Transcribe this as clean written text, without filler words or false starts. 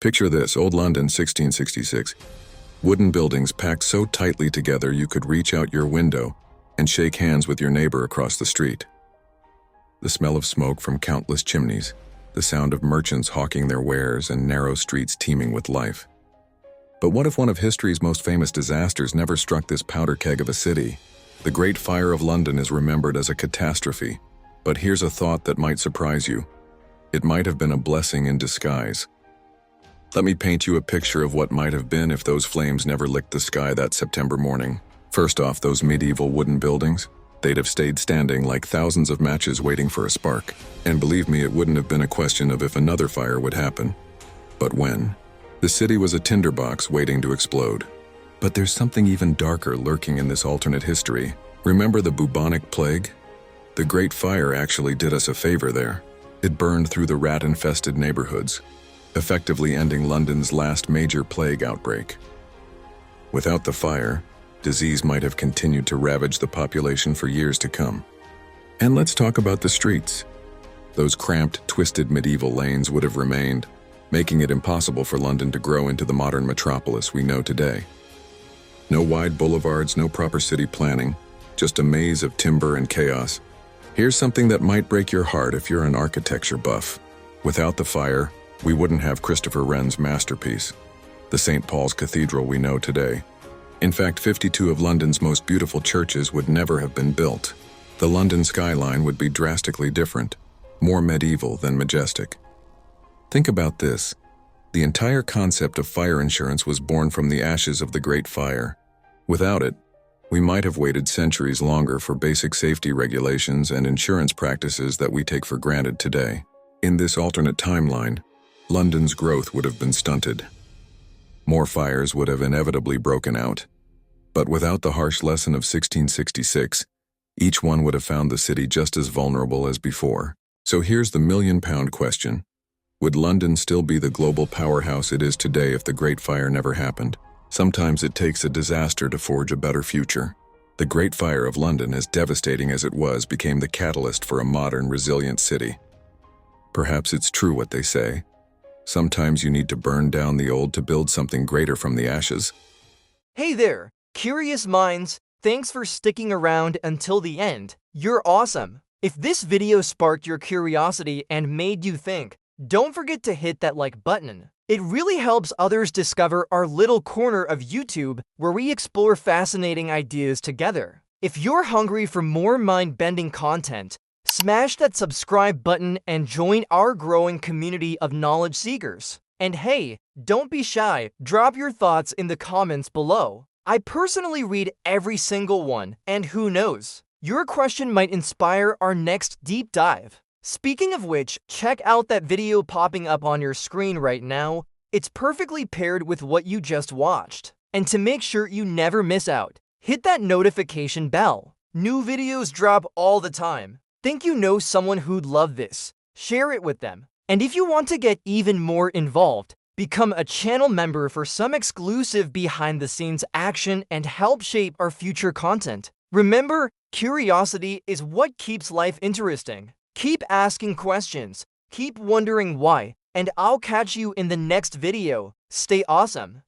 Picture this, Old London, 1666. Wooden buildings packed so tightly together you could reach out your window and shake hands with your neighbor across the street. The smell of smoke from countless chimneys, the sound of merchants hawking their wares, and narrow streets teeming with life. But what if one of history's most famous disasters never struck this powder keg of a city? The Great Fire of London is remembered as a catastrophe, but here's a thought that might surprise you. It might have been a blessing in disguise. Let me paint you a picture of what might have been if those flames never licked the sky that September morning. First off, those medieval wooden buildings, they'd have stayed standing like thousands of matches waiting for a spark. And believe me, it wouldn't have been a question of if another fire would happen, but when. The city was a tinderbox waiting to explode. But there's something even darker lurking in this alternate history. Remember the bubonic plague? The Great Fire actually did us a favor there. It burned through the rat-infested neighborhoods, effectively ending London's last major plague outbreak. Without the fire, disease might have continued to ravage the population for years to come. And let's talk about the streets. Those cramped, twisted medieval lanes would have remained, making it impossible for London to grow into the modern metropolis we know today. No wide boulevards, no proper city planning, just a maze of timber and chaos. Here's something that might break your heart if you're an architecture buff. Without the fire, we wouldn't have Christopher Wren's masterpiece, the St. Paul's Cathedral we know today. In fact, 52 of London's most beautiful churches would never have been built. The London skyline would be drastically different, more medieval than majestic. Think about this. The entire concept of fire insurance was born from the ashes of the Great Fire. Without it, we might have waited centuries longer for basic safety regulations and insurance practices that we take for granted today. In this alternate timeline, London's growth would have been stunted. More fires would have inevitably broken out. But without the harsh lesson of 1666, each one would have found the city just as vulnerable as before. So here's the million-pound question. Would London still be the global powerhouse it is today if the Great Fire never happened? Sometimes it takes a disaster to forge a better future. The Great Fire of London, as devastating as it was, became the catalyst for a modern, resilient city. Perhaps it's true what they say. Sometimes you need to burn down the old to build something greater from the ashes. Hey there, curious minds. Thanks for sticking around until the end. You're awesome. If this video sparked your curiosity and made you think, don't forget to hit that like button. It really helps others discover our little corner of YouTube where we explore fascinating ideas together. If you're hungry for more mind-bending content, smash that subscribe button and join our growing community of knowledge seekers. And hey, don't be shy, drop your thoughts in the comments below. I personally read every single one, and who knows, your question might inspire our next deep dive. Speaking of which, check out that video popping up on your screen right now. It's perfectly paired with what you just watched. And to make sure you never miss out, hit that notification bell. New videos drop all the time. Think you know someone who'd love this? Share it with them. And if you want to get even more involved, become a channel member for some exclusive behind-the-scenes action and help shape our future content. Remember, curiosity is what keeps life interesting. Keep asking questions, keep wondering why, and I'll catch you in the next video. Stay awesome.